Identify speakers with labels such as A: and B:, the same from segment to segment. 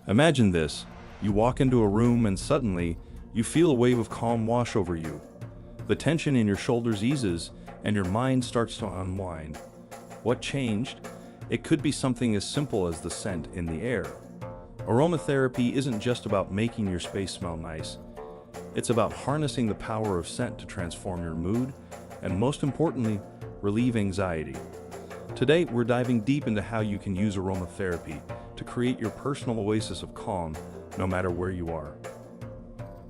A: Imagine this. You walk into a room and suddenly, you feel a wave of calm wash over you. The tension in your shoulders eases and your mind starts to unwind. What changed? It could be something as simple as the scent in the air. Aromatherapy isn't just about making your space smell nice. It's about harnessing the power of scent to transform your mood and, most importantly, relieve anxiety. Today, we're diving deep into how you can use aromatherapy to create your personal oasis of calm, no matter where you are.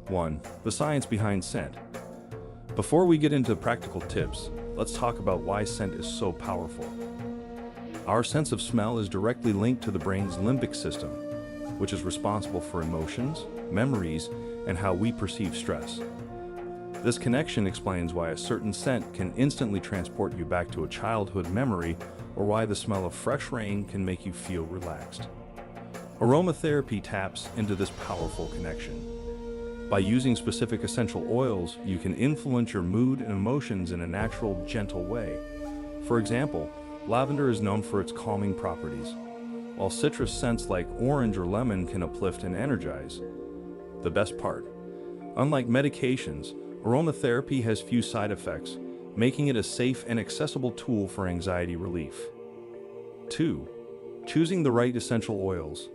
A: 1. The science behind scent. Before we get into practical tips, let's talk about why scent is so powerful. Our sense of smell is directly linked to the brain's limbic system, which is responsible for emotions, memories, and how we perceive stress. This connection explains why a certain scent can instantly transport you back to a childhood memory, or why the smell of fresh rain can make you feel relaxed. Aromatherapy taps into this powerful connection. By using specific essential oils, you can influence your mood and emotions in a natural, gentle way. For example, lavender is known for its calming properties, while citrus scents like orange or lemon can uplift and energize. The best part: unlike medications, aromatherapy has few side effects, making it a safe and accessible tool for anxiety relief. 2. Choosing the right essential oils.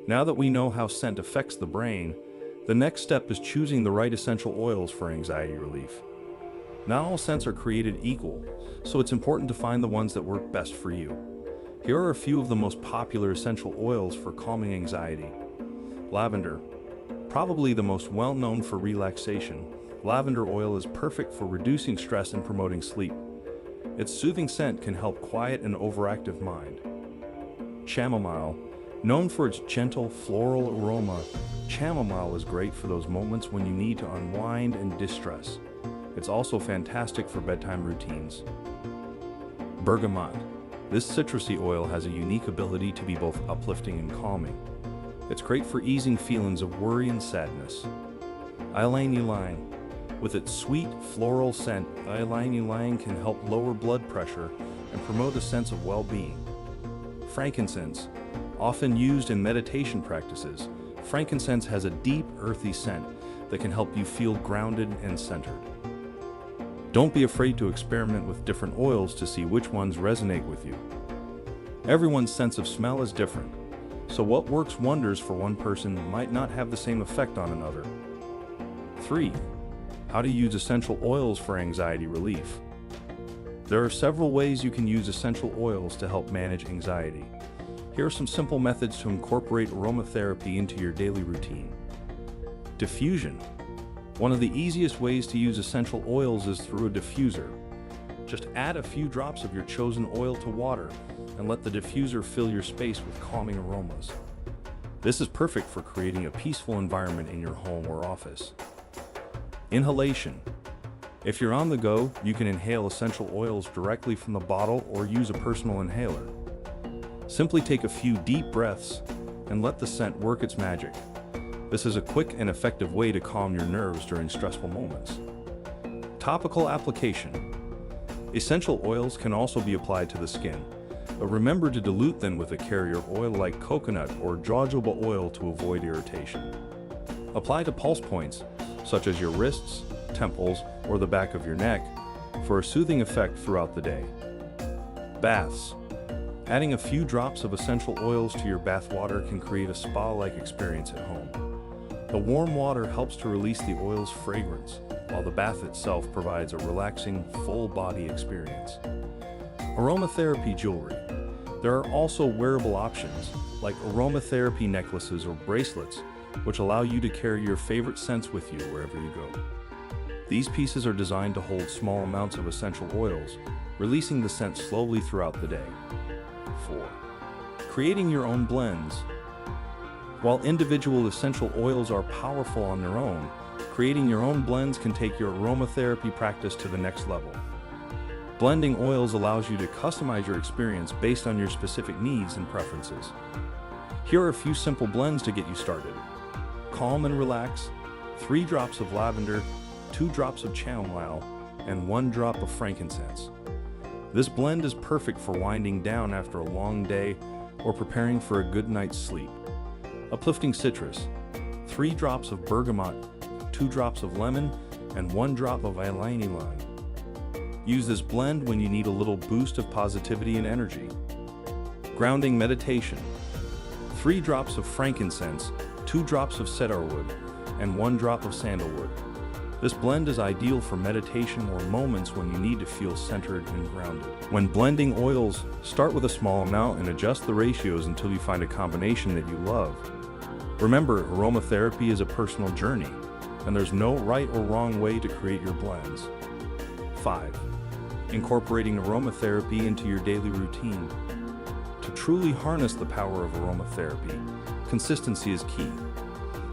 A: Now that we know how scent affects the brain, the next step is choosing the right essential oils for anxiety relief. Not all scents are created equal, so it's important to find the ones that work best for you. Here are a few of the most popular essential oils for calming anxiety. Lavender. Probably the most well-known for relaxation, lavender oil is perfect for reducing stress and promoting sleep. Its soothing scent can help quiet an overactive mind. Chamomile. Known for its gentle floral aroma, chamomile is great for those moments when you need to unwind and distress. It's also fantastic for bedtime routines. Bergamot. This citrusy oil has a unique ability to be both uplifting and calming. It's great for easing feelings of worry and sadness. Ylang ylang. With its sweet, floral scent, ylang ylang can help lower blood pressure and promote a sense of well-being. Frankincense. Often used in meditation practices, frankincense has a deep, earthy scent that can help you feel grounded and centered. Don't be afraid to experiment with different oils to see which ones resonate with you. Everyone's sense of smell is different, so what works wonders for one person might not have the same effect on another. 3. How to use essential oils for anxiety relief. There are several ways you can use essential oils to help manage anxiety. Here are some simple methods to incorporate aromatherapy into your daily routine. Diffusion. One of the easiest ways to use essential oils is through a diffuser. Just add a few drops of your chosen oil to water and let the diffuser fill your space with calming aromas. This is perfect for creating a peaceful environment in your home or office. Inhalation. If you're on the go, you can inhale essential oils directly from the bottle or use a personal inhaler. Simply take a few deep breaths and let the scent work its magic. This is a quick and effective way to calm your nerves during stressful moments. Topical application. Essential oils can also be applied to the skin, but remember to dilute them with a carrier oil like coconut or jojoba oil to avoid irritation. Apply to pulse points, such as your wrists, temples, or the back of your neck, for a soothing effect throughout the day. Baths. Adding a few drops of essential oils to your bath water can create a spa-like experience at home. The warm water helps to release the oil's fragrance, while the bath itself provides a relaxing, full-body experience. Aromatherapy jewelry. There are also wearable options, like aromatherapy necklaces or bracelets, which allow you to carry your favorite scents with you wherever you go. These pieces are designed to hold small amounts of essential oils, releasing the scent slowly throughout the day. 4. Creating your own blends. While individual essential oils are powerful on their own, creating your own blends can take your aromatherapy practice to the next level. Blending oils allows you to customize your experience based on your specific needs and preferences. Here are a few simple blends to get you started. Calm and relax, 3 drops of lavender, 2 drops of chamomile, and 1 drop of frankincense. This blend is perfect for winding down after a long day or preparing for a good night's sleep. Uplifting citrus, 3 drops of bergamot, 2 drops of lemon, and 1 drop of ylang-ylang. Use this blend when you need a little boost of positivity and energy. Grounding meditation, 3 drops of frankincense, 2 drops of cedarwood, and 1 drop of sandalwood. This blend is ideal for meditation or moments when you need to feel centered and grounded. When blending oils, start with a small amount and adjust the ratios until you find a combination that you love. Remember, aromatherapy is a personal journey, and there's no right or wrong way to create your blends. 5. Incorporating aromatherapy into your daily routine. To truly harness the power of aromatherapy, consistency is key.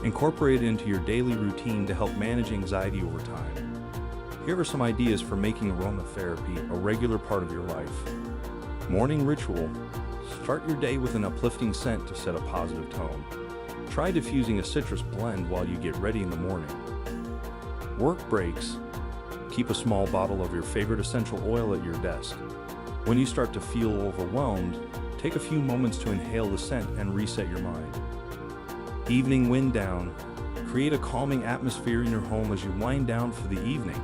A: Incorporate it into your daily routine to help manage anxiety over time. Here are some ideas for making aromatherapy a regular part of your life. Morning ritual. Start your day with an uplifting scent to set a positive tone. Try diffusing a citrus blend while you get ready in the morning. Work breaks. Keep a small bottle of your favorite essential oil at your desk. When you start to feel overwhelmed, take a few moments to inhale the scent and reset your mind. Evening wind down. Create a calming atmosphere in your home as you wind down for the evening.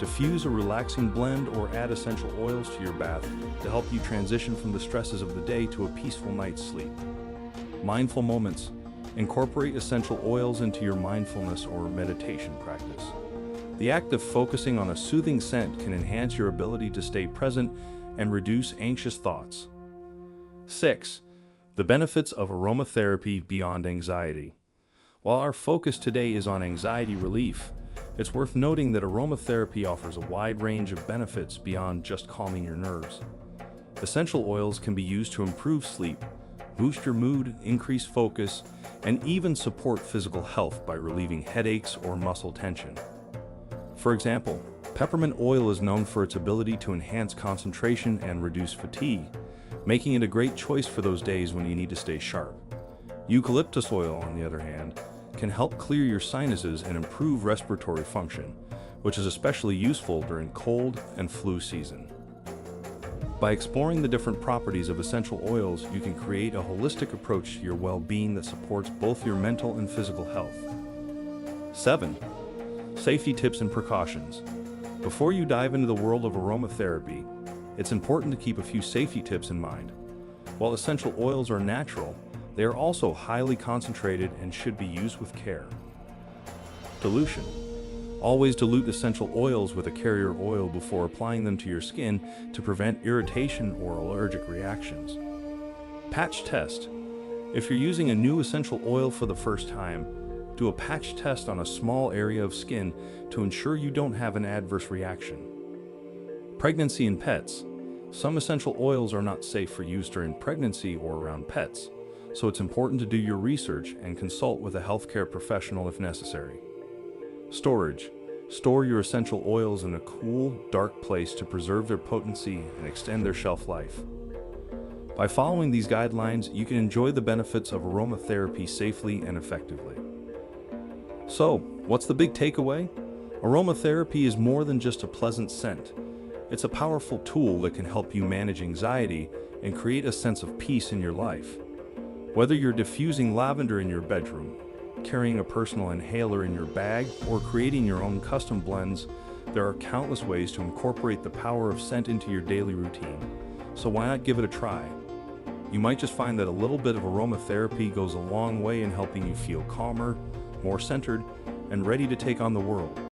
A: Diffuse a relaxing blend or add essential oils to your bath to help you transition from the stresses of the day to a peaceful night's sleep. Mindful moments. Incorporate essential oils into your mindfulness or meditation practice. The act of focusing on a soothing scent can enhance your ability to stay present and reduce anxious thoughts. 6. The benefits of aromatherapy beyond anxiety. While our focus today is on anxiety relief, it's worth noting that aromatherapy offers a wide range of benefits beyond just calming your nerves. Essential oils can be used to improve sleep, boost your mood, increase focus, and even support physical health by relieving headaches or muscle tension. For example, peppermint oil is known for its ability to enhance concentration and reduce fatigue, making it a great choice for those days when you need to stay sharp. Eucalyptus oil, on the other hand, can help clear your sinuses and improve respiratory function, which is especially useful during cold and flu season. By exploring the different properties of essential oils, you can create a holistic approach to your well-being that supports both your mental and physical health. 7. Safety tips and precautions. Before you dive into the world of aromatherapy, it's important to keep a few safety tips in mind. While essential oils are natural, they are also highly concentrated and should be used with care. Dilution. Always dilute essential oils with a carrier oil before applying them to your skin to prevent irritation or allergic reactions. Patch test. If you're using a new essential oil for the first time, do a patch test on a small area of skin to ensure you don't have an adverse reaction. Pregnancy and pets. Some essential oils are not safe for use during pregnancy or around pets, so it's important to do your research and consult with a healthcare professional if necessary. Storage. Store your essential oils in a cool, dark place to preserve their potency and extend their shelf life. By following these guidelines, you can enjoy the benefits of aromatherapy safely and effectively. So, what's the big takeaway? Aromatherapy is more than just a pleasant scent. It's a powerful tool that can help you manage anxiety and create a sense of peace in your life. Whether you're diffusing lavender in your bedroom, carrying a personal inhaler in your bag, or creating your own custom blends, there are countless ways to incorporate the power of scent into your daily routine. So why not give it a try? You might just find that a little bit of aromatherapy goes a long way in helping you feel calmer, more centered, and ready to take on the world.